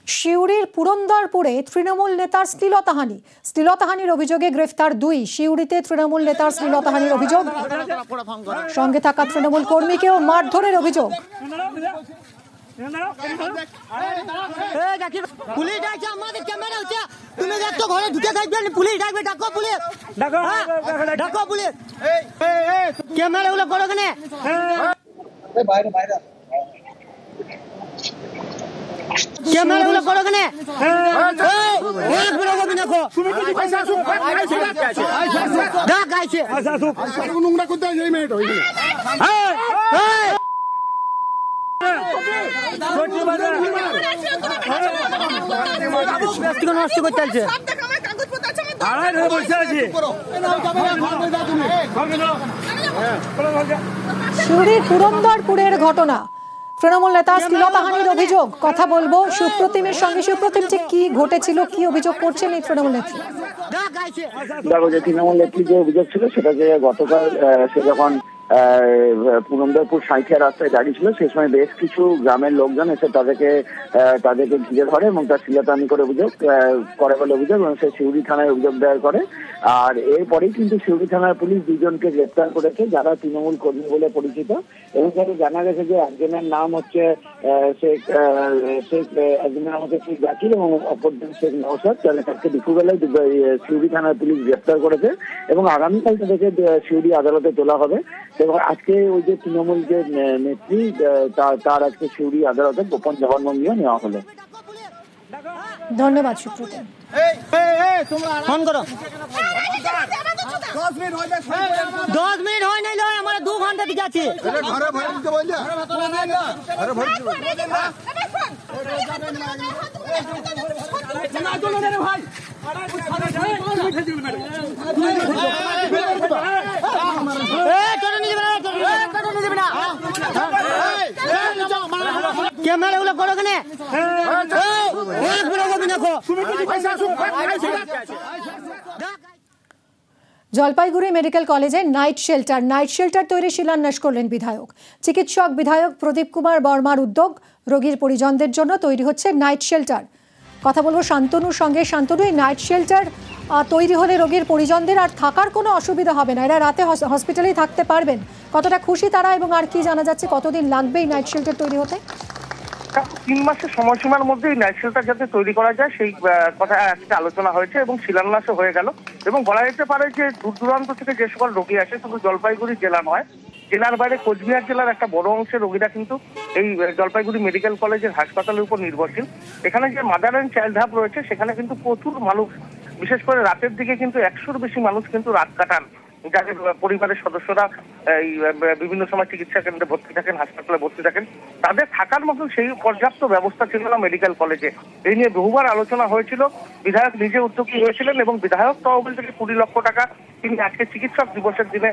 শিউরির পুরন্দরপুরে তৃণমূল নেতার শ্লীলতাহানির অভিযোগে গ্রেফতার 2। শিউরিতে তৃণমূল নেতার শ্লীলতাহানির অভিযোগ, সঙ্গে থাকা তৃণমূল কর্মীকেও মারধরের অভিযোগ। শিউরির পুরন্দরপুরের ঘটনা, তৃণমূল নেতা শ্লীলতাহানির অভিযোগ। কথা বলবো সুপ্রতিমের সঙ্গে। সুপ্রতিম, ঠিক কি ঘটেছিল, কি অভিযোগ করছেন এই তৃণমূল নেত্রী? দেখো, যে তৃণমূল নেত্রী যে অভিযোগ ছিল সেটা যে গতকাল সে যখন পুরন্দরপুর সাঁইথিয়া রাস্তায় দাঁড়িয়ে ছিল, সেই সময় বেশ কিছু গ্রামের লোকজন এসে তাদেরকে ঘিরে ধরে এবং তার শ্লীলতাহানি করে অভিযোগ করে বলে অভিযোগ, এবং সে শিউরি থানায় অভিযোগ দায়ের করে। আর এরপরেই কিন্তু শিউরি থানার পুলিশ 2 জনকে গ্রেপ্তার করেছে যারা তৃণমূল কর্মী বলে পরিচিত, এবং তাদের জানা গেছে যে একজনের নাম হচ্ছে একজনের নাম হচ্ছে শেখ জাকির এবং অপরজন শেখ নওশাদ। তাদেরকে দুপুরবেলায় শিউরি থানার পুলিশ গ্রেপ্তার করেছে এবং আগামীকাল তাদেরকে শিউরি আদালতে তোলা হবে। এবং আজকে ওই যে তৃণমূল যে নেত্রী তার আজকে শিউরি আদালতে গোপন জবানবন্দিও নেওয়া হলো। ধন্যবাদ সুপ্রতিম। ফোন করো। 10 মিনিট হয় নাই, আমার 2 ঘন্টা দিকে আছে। ক্যামেরা গুলো করো কেন? জলপাইগুড়ি মেডিকেল কলেজে নাইট শেল্টার তৈরি শিলান্যাস করলেন বিধায়ক। চিকিৎসক বিধায়ক প্রদীপ কুমার বর্মার উদ্যোগ, রোগীর পরিজনদের জন্য তৈরি হচ্ছে নাইট শেল্টার। কথা বলবো শান্তনুর সঙ্গে। শান্তনু, এই নাইট শেল্টার তৈরি হলে রোগীর পরিজনদের আর থাকার কোনো অসুবিধা হবে না, এরা রাতে হসপিটালেই থাকতে পারবেন। কতটা খুশি তারা, এবং আর কি জানা যাচ্ছে কতদিন লাগবে এই নাইট শেল্টার তৈরি হতে? 3 মাসের সময়সীমার মধ্যে এই নাইট শেল্টার যাতে তৈরি করা যায় সেই কথা আজকে আলোচনা হয়েছে এবং শিলান্যাসও হয়ে গেল। এবং বলা যেতে পারে যে দূর দূরান্ত থেকে যে সকল রোগী আসে, শুধু জলপাইগুড়ি জেলা নয়, জেলার বাইরে কোচবিহার জেলার একটা বড় অংশের রোগীরা কিন্তু এই জলপাইগুড়ি মেডিকেল কলেজের হাসপাতালের উপর নির্ভরশীল। এখানে যে মাদার অ্যান্ড চাইল্ড হাব রয়েছে সেখানে কিন্তু প্রচুর মানুষ, বিশেষ করে রাতের দিকে কিন্তু 100-র বেশি মানুষ কিন্তু রাত কাটান, যাদের পরিবারের সদস্যরা এই বিভিন্ন সময় চিকিৎসা কেন্দ্রে ভর্তি থাকেন, হাসপাতালে ভর্তি থাকেন, তাদের থাকার মতন সেই পর্যাপ্ত ব্যবস্থা ছিল না মেডিকেল কলেজে। এই নিয়ে বহুবার আলোচনা হয়েছিল, বিধায়ক নিজে উদ্যোগী হয়েছিলেন এবং বিধায়ক তহবিল থেকে 20 লক্ষ টাকা তিনি আজকে চিকিৎসক দিবসের দিনে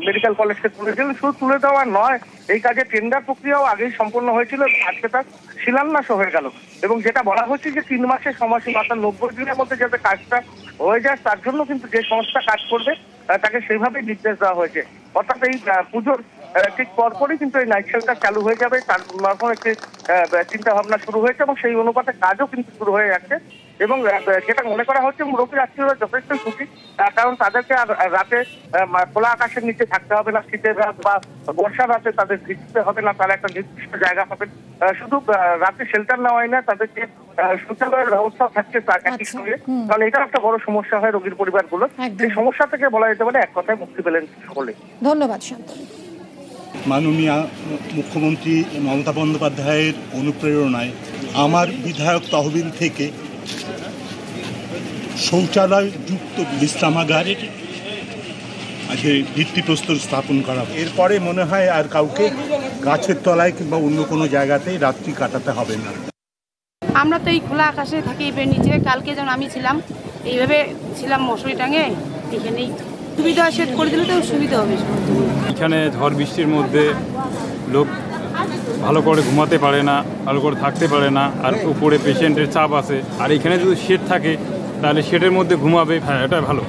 মেডিকেল কলেজকে তুলে দিলেন। শুধু তুলে দেওয়া নয়, এই কাজে টেন্ডার প্রক্রিয়াও আগেই সম্পন্ন হয়েছিল, আজকে তার শিলান্যাসও হয়ে গেল। এবং যেটা বলা হচ্ছে যে 3 মাসের সময়সীমা, অর্থাৎ 90 দিনের মধ্যে যাতে কাজটা হয়ে যায়, তার জন্য কিন্তু যে সংস্থা কাজ করবে তাকে সেইভাবেই নির্দেশ দেওয়া হয়েছে। অর্থাৎ এই পুজোর ঠিক পরপরই কিন্তু এই নাইট শেল্টার চালু হয়ে যাবে, তার মাধ্যমে একটি চিন্তা ভাবনা শুরু হয়েছে এবং সেই অনুপাতে কাজও কিন্তু শুরু হয়ে যাচ্ছে। এবং যেটা মনে করা হচ্ছে মুরব্বী যাত্রীরা যথেষ্ট খুশি, কারণ তাদেরকে আর রাতে খোলা আকাশের নিচে থাকতে হবে না, শীতের রাত বা বর্ষার রাতে তাদের ভিজতে হবে না, তারা একটা নির্দিষ্ট জায়গা পাবেন। শুধু রাতে শেল্টার নেওয়াই না, তাদেরকে শৌচালয়ের ব্যবস্থা থাকছে তার একই সঙ্গে, কারণ এটা একটা বড় সমস্যা হয় রোগীর পরিবারগুলো। এই সমস্যা থেকে বলা যেতে পারে এক কথায় মুক্তি পেলেন সকলে। ধন্যবাদ শান্তনু। মাননীয় মুখ্যমন্ত্রী মমতা বন্দ্যোপাধ্যায়ের অনুপ্রেরণায় আমার বিধায়ক তহবিল থেকে শৌচালয় যুক্ত বিশ্রামাগারের আজকে ভিত্তিপ্রস্তর স্থাপন করা। এরপরে মনে হয় আর কাউকে গাছের তলায় কিংবা অন্য কোনো জায়গাতেই রাত্রি কাটাতে হবে না। আমরা তো এই খোলা আকাশে থাকি, এবার নিচে কালকে যেমন আমি ছিলাম এইভাবে ছিলাম মশারি টাঙে, এখানেই সুবিধা সেট করে দিলে তো সুবিধা হবে। এখানে ঝড় বৃষ্টির মধ্যে লোক ভালো করে ঘুমাতে পারে না, ভালো করে থাকতে পারে না, আর উপরে পেশেন্টের চাপ আছে। আর এখানে যদি শেড থাকে তাহলে শেডের মধ্যে ঘুমাবে, হ্যাঁ এটা ভালো।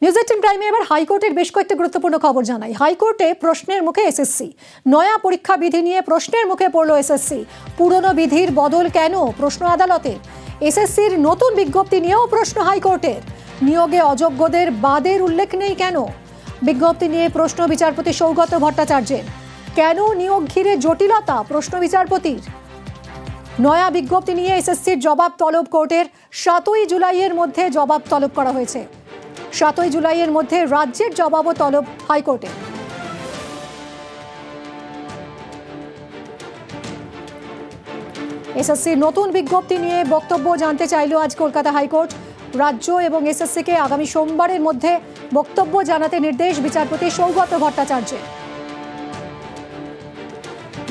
নিউজ 18 প্রাইমে এবার হাইকোর্টের বেশ কয়েকটি গুরুত্বপূর্ণ খবর জানাই। হাইকোর্টে প্রশ্নের মুখে এসএসসি, নয়া পরীক্ষা বিধি নিয়ে প্রশ্নের মুখে পড়ল এসএসসি। পুরনো বিধির বদল কেন, প্রশ্ন আদালতে। এসএসসির নতুন বিজ্ঞপ্তি নিয়েও প্রশ্ন হাইকোর্টের। নিয়োগে অযোগ্যদের বাদের উল্লেখ নেই কেন, বিজ্ঞপ্তি নিয়ে প্রশ্ন বিচারপতি সৌগত ভট্টাচার্যের। কেন নিয়োগ ঘিরে জটিলতা, প্রশ্ন বিচারপতির। নয়া বিজ্ঞপ্তি নিয়ে এসএসসির জবাব তলব কোর্টের। 7ই জুলাইয়ের মধ্যে জবাব তলব করা হয়েছে। 7ই জুলাইয়ের মধ্যে রাজ্যের জবাবও তলব হাইকোর্টে। এসএসসির নতুন বিজ্ঞপ্তি নিয়ে বক্তব্য জানতে চাইল আজ কলকাতা হাইকোর্ট। রাজ্য এবং এসএসসিকে আগামী সোমবারের মধ্যে বক্তব্য জানাতে নির্দেশ বিচারপতি সৌগত ভট্টাচার্যের।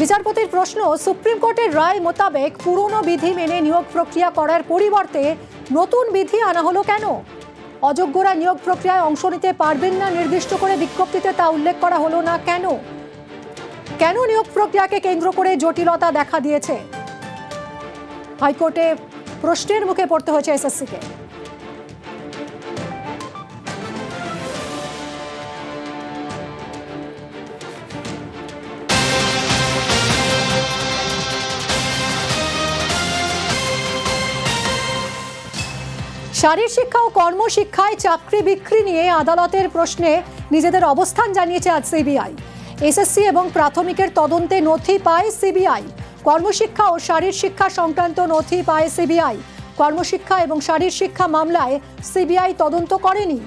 বিচারপতির প্রশ্ন, সুপ্রিম কোর্টের রায় মোতাবেক পুরনো বিধি মেনে নিয়োগ প্রক্রিয়া করার পরিবর্তে নতুন বিধি আনা হলো কেন? অযোগ্যরা নিয়োগ প্রক্রিয়ায় অংশ নিতে পারবেন না নির্দিষ্ট করে বিজ্ঞপ্তিতে তা উল্লেখ করা হলো না কেন? কেন নিয়োগ প্রক্রিয়াকে কেন্দ্র করে জটিলতা দেখা দিয়েছে? হাইকোর্টে প্রশ্নের মুখে পড়তে হয়েছে এসএসসিকে। শারীর শিক্ষা ও কর্মশিক্ষায় চাকরি বিক্রি নিয়ে আদালতের প্রশ্নে নিজেদের অবস্থান জানিয়েছে আজ সিবিআই। এসএসসি এবং প্রাথমিকের তদন্তে নথি পায় সিবিআই। কর্মশিক্ষা ও শারীর শিক্ষা সংক্রান্ত নথি পায় সিবিআই। কর্মশিক্ষা এবং শারীর শিক্ষা মামলায় সিবিআই তদন্ত করেনি,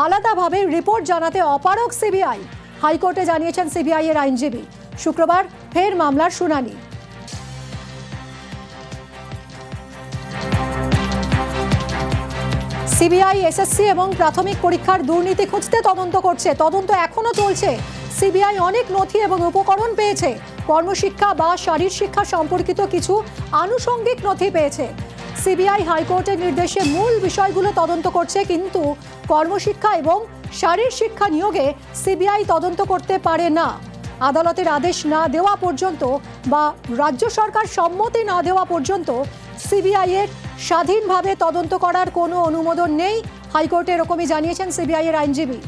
আলাদাভাবে রিপোর্ট জানাতে অপারগ সিবিআই। হাইকোর্টে জানিয়েছেন সিবিআই এর আইনজীবী। শুক্রবার ফের মামলার শুনানি। সিবিআই এসএসসি এবং প্রাথমিক পরীক্ষার দুর্নীতি খুঁজতে তদন্ত করছে। তদন্ত এখনো চলছে। সিবিআই অনেক নথি এবং উপকরণ পেয়েছে। কর্মশিক্ষা বা শারীর শিক্ষা সম্পর্কিত কিছু আনুষঙ্গিক নথি পেয়েছে। সিবিআই হাইকোর্টের নির্দেশে মূল বিষয়গুলো তদন্ত করছে, কিন্তু কর্মশিক্ষা এবং শারীর শিক্ষা নিয়োগে সিবিআই তদন্ত করতে পারে না। আদালতের আদেশ না দেওয়া পর্যন্ত বা রাজ্য সরকার সম্মতি না দেওয়া পর্যন্ত সিবিআই এর স্বাধীনভাবে তদন্ত করার কোনো অনুমোদন নেই। হাইকোর্টে এরকমই জানিয়েছেন সিবিআই এর আইনজীবী।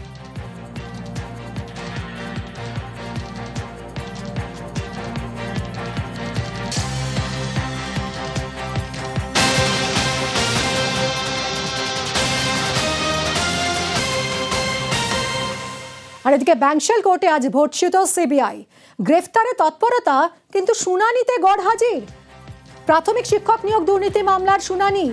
আর এদিকে ব্যাংশাল কোর্টে আজ ভর্ৎসিত সিবিআই। গ্রেফতারে তৎপরতা, কিন্তু শুনানিতে গড়হাজির। প্রাথমিক শিক্ষক নিয়োগ দুর্নীতি মামলার শুনানি।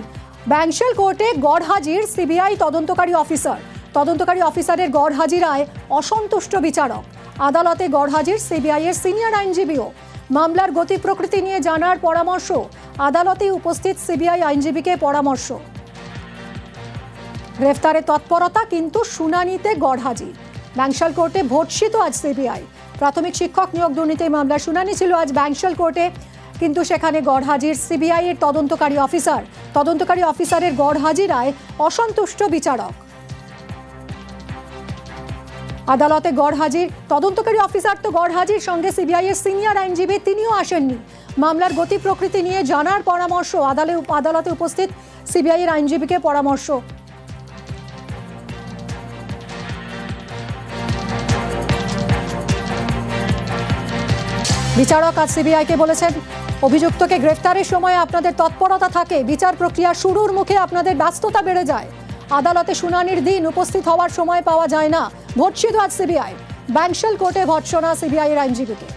ব্যাংশাল কোর্টে গড়হাজির সিবিআই তদন্তকারী অফিসার। তদন্তকারী অফিসারের গড়হাজিরায় অসন্তুষ্ট বিচারক। আদালতে গড়হাজির সিবিআই এর সিনিয়র আইনজীবীও। মামলার গতি প্রকৃতি নিয়ে জানার পরামর্শ। আদালতে উপস্থিত সিবিআই আইনজীবীকে পরামর্শ। গ্রেফতারে তৎপরতা, কিন্তু শুনানিতে গড়হাজির। ব্যাংশাল কোর্টে ভর্ৎসিত আজ সিবিআই। প্রাথমিক শিক্ষক নিয়োগ দুর্নীতি মামলার শুনানি ছিল আজ ব্যাংশাল কোর্টে, কিন্তু সেখানে গড়হাজির সিবিআই এর তদন্তকারী অফিসার। তদন্তকারী অফিসারের গড়হাজিরায় অসন্তুষ্ট বিচারক। আদালতে গড়হাজির তদন্তকারী অফিসার তো গড়হাজির, সঙ্গে সিবিআই এর সিনিয়র আইনজীবী তিনিও আসেননি। মামলার গতি প্রকৃতি নিয়ে জানার পরামর্শ। আদালতে উপস্থিত সিবিআই এর আইনজীবীকে পরামর্শ। বিচারক আজ সিবিআইকে বলেছেন, অভিযুক্তকে গ্রেফতারের সময় আপনাদের তৎপরতা থাকে, বিচার প্রক্রিয়া শুরুর মুখে আপনাদের ব্যস্ততা বেড়ে যায়। আদালতে শুনানির দিন উপস্থিত হওয়ার সময় পাওয়া যায় না। ভর্ৎসিত আজ সিবিআই। ব্যাংশাল কোর্টে ভর্ৎসনা সিবিআই এর আইনজীবীকে।